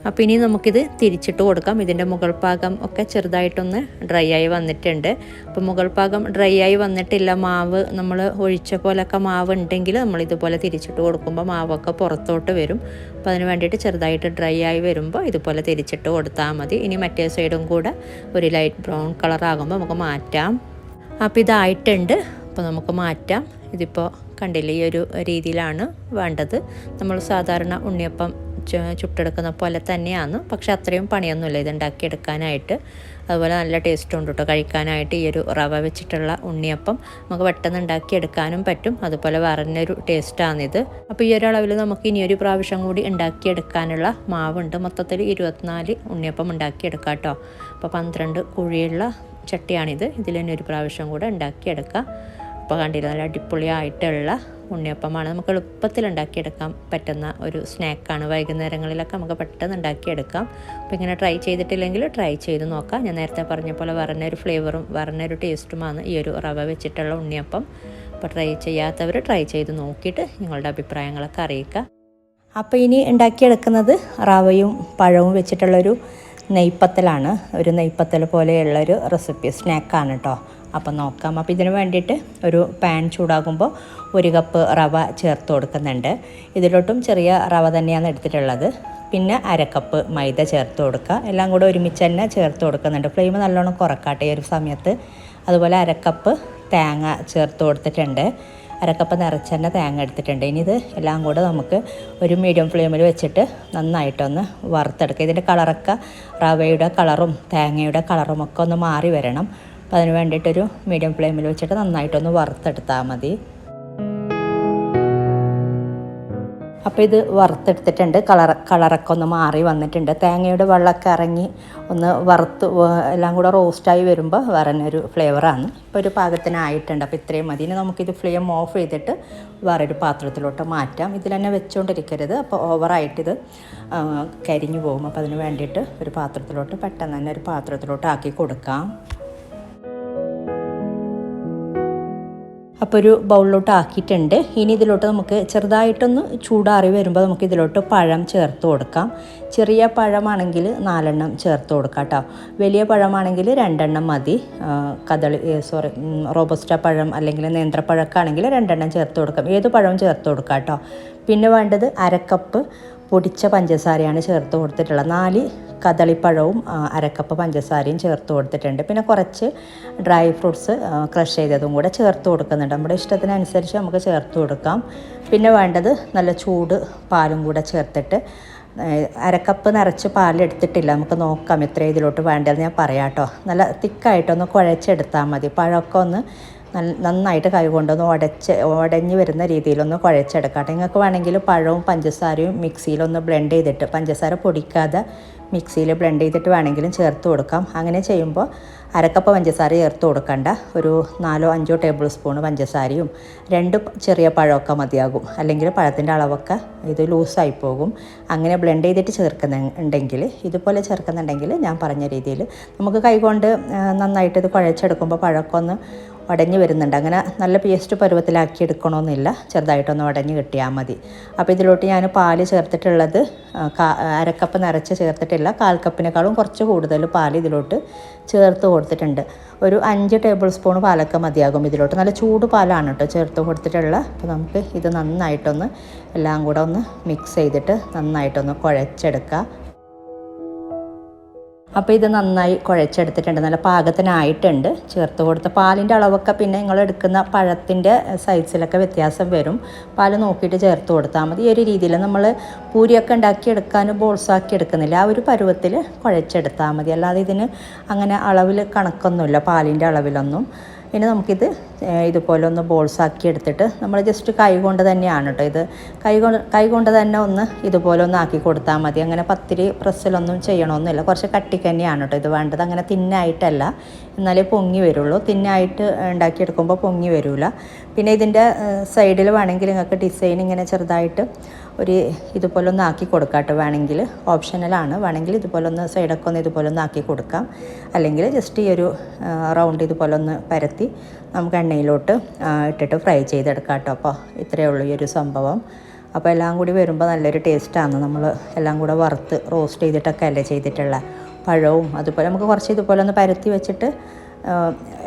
അപ്പോൾ ഇനി നമുക്കിത് തിരിച്ചിട്ട് കൊടുക്കാം. ഇതിൻ്റെ മുകൾ ഭാഗം ഒക്കെ ചെറുതായിട്ടൊന്ന് ഡ്രൈ ആയി വന്നിട്ടുണ്ട്. അപ്പോൾ മുകൾ ഭാഗം ഡ്രൈ ആയി വന്നിട്ടില്ല, മാവ് നമ്മൾ ഒഴിച്ച പോലൊക്കെ മാവ് ഉണ്ടെങ്കിൽ നമ്മൾ ഇതുപോലെ തിരിച്ചിട്ട് കൊടുക്കുമ്പോൾ മാവൊക്കെ പുറത്തോട്ട് വരും. അപ്പോൾ അതിന് വേണ്ടിയിട്ട് ചെറുതായിട്ട് ഡ്രൈ ആയി വരുമ്പോൾ ഇതുപോലെ തിരിച്ചിട്ട് കൊടുത്താൽ മതി. ഇനി മറ്റേ സൈഡും കൂടെ ഒരു ലൈറ്റ് ബ്രൗൺ കളറാകുമ്പോൾ നമുക്ക് മാറ്റാം. അപ്പോൾ ഇതായിട്ടുണ്ട്, അപ്പോൾ നമുക്ക് മാറ്റാം. ഇതിപ്പോൾ കണ്ടില്ലേ, ഈ ഒരു രീതിയിലാണ് വേണ്ടത്. നമ്മൾ സാധാരണ ഉണ്ണിയപ്പം ചുട്ടെടുക്കുന്ന പോലെ തന്നെയാണ്, പക്ഷെ അത്രയും പണിയൊന്നുമില്ല ഇത് ഉണ്ടാക്കിയെടുക്കാനായിട്ട്. അതുപോലെ നല്ല ടേസ്റ്റ് ഉണ്ട് കേട്ടോ കഴിക്കാനായിട്ട്. ഈ ഒരു റവ വെച്ചിട്ടുള്ള ഉണ്ണിയപ്പം നമുക്ക് പെട്ടെന്ന് ഉണ്ടാക്കിയെടുക്കാനും പറ്റും. അതുപോലെ വേറൊരു ടേസ്റ്റാണിത്. അപ്പോൾ ഈ ഒരു അളവിൽ നമുക്ക് ഇനിയൊരു പ്രാവശ്യം കൂടി ഉണ്ടാക്കിയെടുക്കാനുള്ള മാവുണ്ട്. മൊത്തത്തിൽ 24 ഉണ്ണിയപ്പം ഉണ്ടാക്കിയെടുക്കാം കേട്ടോ. അപ്പോൾ 12 കുഴിയുള്ള ചട്ടിയാണിത്. ഇതിൽ തന്നെ ഒരു പ്രാവശ്യം കൂടെ ഉണ്ടാക്കിയെടുക്കാം. അപ്പോൾ കണ്ടില്ല, നല്ല അടിപൊളിയായിട്ടുള്ള ഉണ്ണിയപ്പമാണ്. നമുക്ക് എളുപ്പത്തിൽ ഉണ്ടാക്കിയെടുക്കാൻ പറ്റുന്ന ഒരു സ്നാക്കാണ്. വൈകുന്നേരങ്ങളിലൊക്കെ നമുക്ക് പെട്ടെന്ന് ഉണ്ടാക്കിയെടുക്കാം. അപ്പോൾ ഇങ്ങനെ ട്രൈ ചെയ്തിട്ടില്ലെങ്കിൽ ട്രൈ ചെയ്ത് നോക്കാം. ഞാൻ നേരത്തെ പറഞ്ഞ പോലെ വേറൊരു ഫ്ലേവറും വേറൊരു ടേസ്റ്റുമാണ് ഈ ഒരു റവ വെച്ചിട്ടുള്ള ഉണ്ണിയപ്പം. അപ്പോൾ ട്രൈ ചെയ്യാത്തവർ ട്രൈ ചെയ്ത് നോക്കിയിട്ട് നിങ്ങളുടെ അഭിപ്രായങ്ങളൊക്കെ അറിയിക്കുക. അപ്പോൾ ഇനി ഉണ്ടാക്കിയെടുക്കുന്നത് റവയും പഴവും വെച്ചിട്ടുള്ളൊരു നെയ്പ്പത്തലാണ്. ഒരു നെയ്പ്പത്തൽ പോലെയുള്ളൊരു റെസിപ്പി സ്നാക്കാണ് കേട്ടോ. അപ്പം നോക്കാം. അപ്പോൾ ഇതിന് വേണ്ടിയിട്ട് ഒരു പാൻ ചൂടാകുമ്പോൾ 1 കപ്പ് റവ ചേർത്ത് കൊടുക്കുന്നുണ്ട്. ഇതിലോട്ടും ചെറിയ റവ തന്നെയാണ് എടുത്തിട്ടുള്ളത്. പിന്നെ 1/2 കപ്പ് മൈദ ചേർത്ത് കൊടുക്കുക. എല്ലാം കൂടെ ഒരുമിച്ച് തന്നെ ചേർത്ത് കൊടുക്കുന്നുണ്ട്. ഫ്ലെയിം നല്ലോണം കുറക്കാട്ടെ ഈ ഒരു സമയത്ത്. അതുപോലെ 1/2 കപ്പ് തേങ്ങ ചേർത്ത് കൊടുത്തിട്ടുണ്ട്. 1/2 കപ്പ് നിറച്ച് തന്നെ തേങ്ങ എടുത്തിട്ടുണ്ട്. ഇനി ഇത് എല്ലാം കൂടെ നമുക്ക് ഒരു മീഡിയം ഫ്ലെയിമിൽ വെച്ചിട്ട് നന്നായിട്ടൊന്ന് വറുത്തെടുക്കുക. ഇതിൻ്റെ കളറൊക്കെ റവയുടെ കളറും തേങ്ങയുടെ കളറും ഒക്കെ ഒന്ന് മാറി വരണം. അപ്പോൾ അതിന് വേണ്ടിയിട്ടൊരു മീഡിയം ഫ്ലെയിമിൽ വെച്ചിട്ട് നന്നായിട്ടൊന്ന് വറുത്തെടുത്താൽ മതി. അപ്പോൾ ഇത് വറുത്തെടുത്തിട്ടുണ്ട്. കളറൊക്കെ ഒന്ന് മാറി വന്നിട്ടുണ്ട്. തേങ്ങയുടെ വെള്ളമൊക്കെ ഇറങ്ങി ഒന്ന് വറുത്ത് എല്ലാം കൂടെ റോസ്റ്റായി വരുമ്പോൾ വേറൊരു ഫ്ലേവറാണ്. ഇപ്പോൾ ഒരു പാകത്തിനായിട്ടുണ്ട്. അപ്പോൾ ഇത്രയും മതി. ഇനി നമുക്കിത് ഫ്ലെയിം ഓഫ് ചെയ്തിട്ട് വേറൊരു പാത്രത്തിലോട്ട് മാറ്റാം. ഇതിൽ തന്നെ വെച്ചുകൊണ്ടിരിക്കരുത്, അപ്പോൾ ഓവറായിട്ടിത് കരിഞ്ഞു പോകും. അപ്പോൾ അതിന് വേണ്ടിയിട്ട് ഒരു പാത്രത്തിലോട്ട് പെട്ടെന്ന് തന്നെ ഒരു പാത്രത്തിലോട്ട് ആക്കി കൊടുക്കാം. അപ്പോൾ ഒരു ബൗളിലോട്ട് ആക്കിയിട്ടുണ്ട്. ഇനി ഇതിലോട്ട് നമുക്ക് ചെറുതായിട്ടൊന്ന് ചൂടാറി വരുമ്പോൾ നമുക്ക് ഇതിലോട്ട് പഴം ചേർത്ത് കൊടുക്കാം. ചെറിയ പഴമാണെങ്കിൽ 4 എണ്ണം ചേർത്ത് കൊടുക്കാം കേട്ടോ. വലിയ പഴമാണെങ്കിൽ 2 എണ്ണം മതി. റോബസ്റ്റ പഴം അല്ലെങ്കിൽ നേന്ത്രപ്പഴമൊക്കെ ആണെങ്കിൽ 2 എണ്ണം ചേർത്ത് കൊടുക്കാം. ഏത് പഴവും ചേർത്ത് കൊടുക്കാം കേട്ടോ. പിന്നെ വേണ്ടത് 1/2 കപ്പ് പൊടിച്ച പഞ്ചസാരയാണ് ചേർത്ത് കൊടുത്തിട്ടുള്ളത്. 4 കദളിപ്പഴവും 1/2 കപ്പ് പഞ്ചസാരയും ചേർത്ത് കൊടുത്തിട്ടുണ്ട്. പിന്നെ കുറച്ച് ഡ്രൈ ഫ്രൂട്ട്സ് ക്രഷ് ചെയ്തതും കൂടെ ചേർത്ത് കൊടുക്കുന്നുണ്ട്. നമ്മുടെ ഇഷ്ടത്തിനനുസരിച്ച് നമുക്ക് ചേർത്ത് കൊടുക്കാം. പിന്നെ വേണ്ടത് നല്ല ചൂട് പാലും കൂടെ ചേർത്തിട്ട് 1/2 കപ്പ് നിറച്ച് പാലെടുത്തിട്ടില്ല. നമുക്ക് നോക്കാം എത്ര ഇതിലോട്ട് വേണ്ടതെന്ന് ഞാൻ പറയാം കേട്ടോ. നല്ല തിക്കായിട്ടൊന്ന് കുഴച്ചെടുത്താൽ മതി. പഴമൊക്കെ ഒന്ന് നന്നായിട്ട് കൈ കൊണ്ടൊന്ന് ഉടഞ്ഞ് വരുന്ന രീതിയിലൊന്ന് കുഴച്ചെടുക്കാം. നിങ്ങൾക്ക് വേണമെങ്കിൽ പഴവും പഞ്ചസാരയും മിക്സിയിലൊന്ന് ബ്ലെൻഡ് ചെയ്തിട്ട്, പഞ്ചസാര പൊടിക്കാതെ മിക്സിയിൽ ബ്ലെൻഡ് ചെയ്തിട്ട് വേണമെങ്കിലും ചേർത്ത് കൊടുക്കാം. അങ്ങനെ ചെയ്യുമ്പോൾ 1/2 കപ്പ് പഞ്ചസാര ചേർത്ത് കൊടുക്കണ്ട. ഒരു 4-5 ടേബിൾ സ്പൂൺ പഞ്ചസാരയും 2 ചെറിയ പഴമൊക്കെ മതിയാകും. അല്ലെങ്കിൽ പഴത്തിൻ്റെ അളവൊക്കെ ഇത് ലൂസായി പോകും. അങ്ങനെ ബ്ലെൻഡ് ചെയ്തിട്ട് ചേർക്കുന്നുണ്ടെങ്കിൽ, ഇതുപോലെ ചേർക്കുന്നുണ്ടെങ്കിൽ ഞാൻ പറഞ്ഞ രീതിയിൽ നമുക്ക് കൈകൊണ്ട് നന്നായിട്ട് ഇത് കുഴച്ചെടുക്കുമ്പോൾ പഴമൊക്കെ ഒന്ന് ഉടഞ്ഞ് വരുന്നുണ്ട്. അങ്ങനെ നല്ല പേസ്റ്റ് പരുവത്തിലാക്കി എടുക്കണമെന്നില്ല, ചെറുതായിട്ടൊന്ന് ഉടഞ്ഞ് കിട്ടിയാൽ മതി. അപ്പോൾ ഇതിലോട്ട് ഞാൻ പാല് ചേർത്തിട്ടുള്ളത് 1/2 കപ്പ് നിറച്ച് ചേർത്തിട്ടില്ല. 1/4 കപ്പിനേക്കാളും കുറച്ച് കൂടുതൽ പാൽ ഇതിലോട്ട് ചേർത്ത് കൊടുത്തിട്ടുണ്ട്. ഒരു 5 ടേബിൾ സ്പൂൺ പാലൊക്കെ മതിയാകും ഇതിലോട്ട്. നല്ല ചൂട് പാലാണ് കേട്ടോ ചേർത്ത് കൊടുത്തിട്ടുള്ളത്. അപ്പോൾ നമുക്ക് ഇത് നന്നായിട്ടൊന്ന് എല്ലാം കൂടെ ഒന്ന് മിക്സ് ചെയ്തിട്ട് നന്നായിട്ടൊന്ന് കുഴച്ചെടുക്കുക. അപ്പോൾ ഇത് നന്നായി കുഴച്ചെടുത്തിട്ടുണ്ട്. നല്ല പാകത്തിനായിട്ടുണ്ട്. ചേർത്ത് കൊടുത്ത പാലിൻ്റെ അളവൊക്കെ പിന്നെ നിങ്ങൾ എടുക്കുന്ന പഴത്തിൻ്റെ സൈസിലൊക്കെ വ്യത്യാസം വരും. പാല് നോക്കിയിട്ട് ചേർത്ത് കൊടുത്താൽ മതി. ഈ ഒരു രീതിയിൽ നമ്മൾ പൂരിയൊക്കെ ഉണ്ടാക്കിയെടുക്കാൻ ബോൾസാക്കി എടുക്കുന്നില്ല, ആ ഒരു പരുവത്തിൽ കുഴച്ചെടുത്താൽ മതി. അല്ലാതെ ഇതിന് അങ്ങനെ അളവിൽ കണക്കൊന്നുമില്ല പാലിൻ്റെ അളവിലൊന്നും. ഇനി നമുക്കിത് ഇതുപോലെ ഒന്ന് ബോൾസാക്കി എടുത്തിട്ട് നമ്മൾ ജസ്റ്റ് കൈ കൊണ്ട് തന്നെയാണ് കേട്ടോ ഇത്. കൈ കൊണ്ട് തന്നെ ഒന്ന് ഇതുപോലെ ഒന്ന് ആക്കി കൊടുത്താൽ മതി. അങ്ങനെ പത്തിരി പ്രസ്സിലൊന്നും ചെയ്യണമെന്നില്ല. കുറച്ച് കട്ടിക്ക് തന്നെയാണ് കേട്ടോ ഇത് വേണ്ടത്. അങ്ങനെ തിന്നായിട്ടല്ല, എന്നാലേ പൊങ്ങി വരുള്ളൂ. തിന്നായിട്ട് ഉണ്ടാക്കിയെടുക്കുമ്പോൾ പൊങ്ങി വരില്ല. പിന്നെ ഇതിൻ്റെ സൈഡിൽ വേണമെങ്കിൽ നിങ്ങൾക്ക് ഡിസൈൻ ഇങ്ങനെ ചെറുതായിട്ട് ഒരു ഇതുപോലെ ഒന്ന് ആക്കി കൊടുക്കാം കേട്ടോ. വേണമെങ്കിൽ ഓപ്ഷണലാണ്. വേണമെങ്കിൽ ഇതുപോലെ ഒന്ന് സൈഡൊക്കെ ഒന്ന് ഇതുപോലെ ഒന്ന് ആക്കി കൊടുക്കാം. അല്ലെങ്കിൽ ജസ്റ്റ് ഈ ഒരു റൗണ്ട് ഇതുപോലെ ഒന്ന് പരത്തി നമുക്ക് എണ്ണയിലോട്ട് ഇട്ടിട്ട് ഫ്രൈ ചെയ്തെടുക്കാം കേട്ടോ. അപ്പോൾ ഇത്രയേ ഉള്ളൂ ഈ ഒരു സംഭവം. അപ്പോൾ എല്ലാം കൂടി വരുമ്പോൾ നല്ലൊരു ടേസ്റ്റാണ്. നമ്മൾ എല്ലാം കൂടെ വറുത്ത് റോസ്റ്റ് ചെയ്തിട്ടൊക്കെ അല്ലേ ചെയ്തിട്ടുള്ള പഴവും. അതുപോലെ നമുക്ക് കുറച്ച് ഇതുപോലെ ഒന്ന് പരത്തി വെച്ചിട്ട്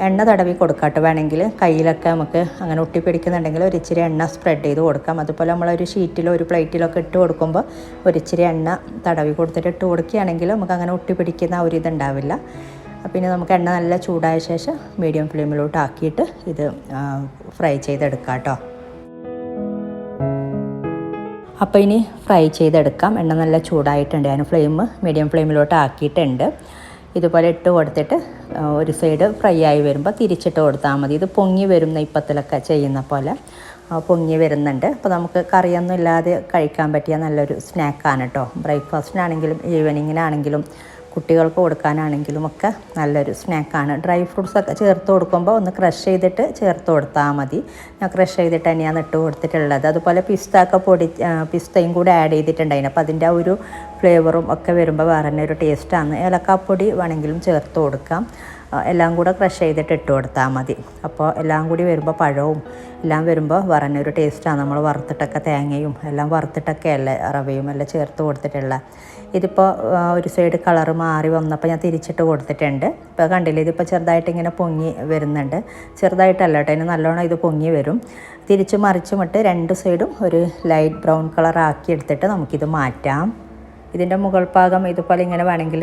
എണ്ണ തടവി കൊടുക്കാട്ടോ. വേണമെങ്കിൽ കയ്യിലൊക്കെ നമുക്ക് അങ്ങനെ ഒട്ടിപ്പിടിക്കുന്നുണ്ടെങ്കിൽ ഒരിച്ചിരി എണ്ണ സ്പ്രെഡ് ചെയ്ത് കൊടുക്കാം. അതുപോലെ നമ്മളൊരു ഷീറ്റിലോ ഒരു പ്ലേറ്റിലൊക്കെ ഇട്ട് കൊടുക്കുമ്പോൾ ഒരിച്ചിരി എണ്ണ തടവി കൊടുത്തിട്ട് ഇട്ട് കൊടുക്കുകയാണെങ്കിൽ നമുക്ക് അങ്ങനെ ഒട്ടിപ്പിടിക്കുന്ന ഒരു ഇതുണ്ടാവില്ല. പിന്നെ നമുക്ക് എണ്ണ നല്ല ചൂടായ ശേഷം മീഡിയം ഫ്ലെയിമിലോട്ട് ആക്കിയിട്ട് ഇത് ഫ്രൈ ചെയ്തെടുക്കാം കേട്ടോ. അപ്പോൾ ഇനി ഫ്രൈ ചെയ്തെടുക്കാം. എണ്ണ നല്ല ചൂടായിട്ടുണ്ട്. ഞാൻ മീഡിയം ഫ്ലെയിമിലോട്ട് ആക്കിയിട്ടുണ്ട്. ഇതുപോലെ ഇട്ട് കൊടുത്തിട്ട് ഒരു സൈഡ് ഫ്രൈ ആയി വരുമ്പോൾ തിരിച്ചിട്ട് കൊടുത്താൽ മതി. ഇത് പൊങ്ങി വരും, നെയ്പ്പത്തിലൊക്കെ ചെയ്യുന്ന പോലെ പൊങ്ങി വരുന്നുണ്ട്. അപ്പോൾ നമുക്ക് കറിയൊന്നും ഇല്ലാതെ കഴിക്കാൻ പറ്റിയ നല്ലൊരു സ്നാക്കാണ് കേട്ടോ. ബ്രേക്ക്ഫാസ്റ്റിനാണെങ്കിലും ഈവനിങ്ങിനാണെങ്കിലും കുട്ടികൾക്ക് കൊടുക്കാനാണെങ്കിലും ഒക്കെ നല്ലൊരു സ്നാക്കാണ്. ഡ്രൈ ഫ്രൂട്ട്സൊക്കെ ചേർത്ത് കൊടുക്കുമ്പോൾ ഒന്ന് ക്രഷ് ചെയ്തിട്ട് ചേർത്ത് കൊടുത്താൽ മതി. ഞാൻ ക്രഷ് ചെയ്തിട്ട് തന്നെയാണ് ഇട്ട് കൊടുത്തിട്ടുള്ളത്. അതുപോലെ പിസ്തയും കൂടെ ആഡ് ചെയ്തിട്ടുണ്ടായിരുന്നു. അപ്പോൾ അതിൻ്റെ ഒരു ഫ്ലേവറും ഒക്കെ വരുമ്പോൾ വേറെ തന്നെ ഒരു ടേസ്റ്റാണ്. ഏലക്കാപ്പൊടി വേണമെങ്കിലും ചേർത്ത് കൊടുക്കാം. എല്ലാം കൂടെ ക്രഷ് ചെയ്തിട്ട് ഇട്ട് കൊടുത്താൽ മതി. അപ്പോൾ എല്ലാം കൂടി വരുമ്പോൾ പഴവും എല്ലാം വരുമ്പോൾ വേറെ തന്നെ ഒരു ടേസ്റ്റാണ്. നമ്മൾ വറുത്തിട്ടൊക്കെ തേങ്ങയും എല്ലാം വറുത്തിട്ടൊക്കെ അല്ലേ റവയും എല്ലാം ചേർത്ത് കൊടുത്തിട്ടുള്ള. ഇതിപ്പോൾ ഒരു സൈഡ് കളറ് മാറി വന്നപ്പോൾ ഞാൻ തിരിച്ചിട്ട് കൊടുത്തിട്ടുണ്ട്. ഇപ്പോൾ കണ്ടില്ലേ, ഇതിപ്പോൾ ചെറുതായിട്ട് ഇങ്ങനെ പൊങ്ങി വരുന്നുണ്ട്. ചെറുതായിട്ടല്ല കേട്ടോ, അതിന് നല്ലോണം ഇത് പൊങ്ങി വരും. തിരിച്ച് മറിച്ചുമിട്ട് രണ്ട് സൈഡും ഒരു ലൈറ്റ് ബ്രൗൺ കളർ ആക്കി എടുത്തിട്ട് നമുക്കിത് മാറ്റാം. ഇതിൻ്റെ മുകൾ ഭാഗം ഇതുപോലെ ഇങ്ങനെ വേണമെങ്കിൽ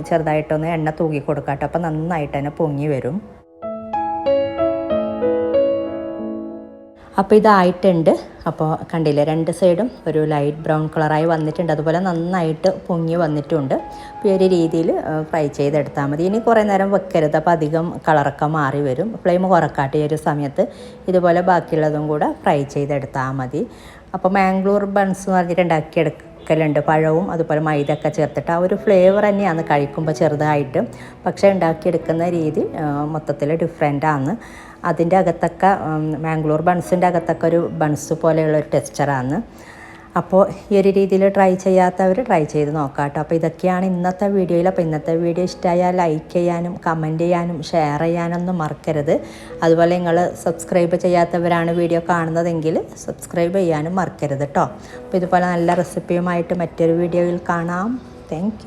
ചെറുതായിട്ടൊന്ന് എണ്ണ തൂക്കി കൊടുക്കാം കേട്ടോ. അപ്പോൾ നന്നായിട്ട് തന്നെ പൊങ്ങി വരും. അപ്പോൾ ഇതായിട്ടുണ്ട്. അപ്പോൾ കണ്ടില്ലേ, രണ്ട് സൈഡും ഒരു ലൈറ്റ് ബ്രൗൺ കളറായി വന്നിട്ടുണ്ട്. അതുപോലെ നന്നായിട്ട് പൊങ്ങി വന്നിട്ടുണ്ട്. അപ്പോൾ ഈ ഒരു രീതിയിൽ ഫ്രൈ ചെയ്തെടുത്താൽ മതി. ഇനി കുറേ നേരം വെക്കരുത്, അപ്പോൾ അധികം കളറൊക്കെ മാറി വരും. ഫ്ലെയിം കുറക്കാട്ടെ. ഈ ഒരു സമയത്ത് ഇതുപോലെ ബാക്കിയുള്ളതും കൂടെ ഫ്രൈ ചെയ്തെടുത്താൽ മതി. അപ്പോൾ മാംഗ്ലൂർ ബൺസ് എന്ന് പറഞ്ഞിട്ട് ഉണ്ടാക്കിയെടുക്കലുണ്ട്. പഴവും അതുപോലെ മൈദയൊക്കെ ചേർത്തിട്ട് ആ ഒരു ഫ്ലേവർ തന്നെയാണ് കഴിക്കുമ്പോൾ ചെറുതായിട്ട്. പക്ഷേ ഉണ്ടാക്കിയെടുക്കുന്ന രീതി മൊത്തത്തിൽ ഡിഫറെൻ്റാണ്. അതിൻ്റെ അകത്തൊക്കെ മാംഗ്ലൂർ ബൺസിൻ്റെ അകത്തൊക്കെ ഒരു ബൺസ് പോലെയുള്ളൊരു ടെക്സ്ചറാണ്. അപ്പോൾ ഈ ഒരു രീതിയിൽ ട്രൈ ചെയ്യാത്തവർ ട്രൈ ചെയ്ത് നോക്കാം കേട്ടോ. അപ്പോൾ ഇതൊക്കെയാണ് ഇന്നത്തെ വീഡിയോയിൽ. അപ്പോൾ ഇന്നത്തെ വീഡിയോ ഇഷ്ടമായാൽ ലൈക്ക് ചെയ്യാനും കമൻറ്റ് ചെയ്യാനും ഷെയർ ചെയ്യാനൊന്നും മറക്കരുത്. അതുപോലെ നിങ്ങൾ സബ്സ്ക്രൈബ് ചെയ്യാത്തവരാണ് വീഡിയോ കാണുന്നതെങ്കിൽ സബ്സ്ക്രൈബ് ചെയ്യാനും മറക്കരുത് കേട്ടോ. അപ്പോൾ ഇതുപോലെ നല്ല റെസിപ്പിയുമായിട്ട് മറ്റൊരു വീഡിയോയിൽ കാണാം. താങ്ക്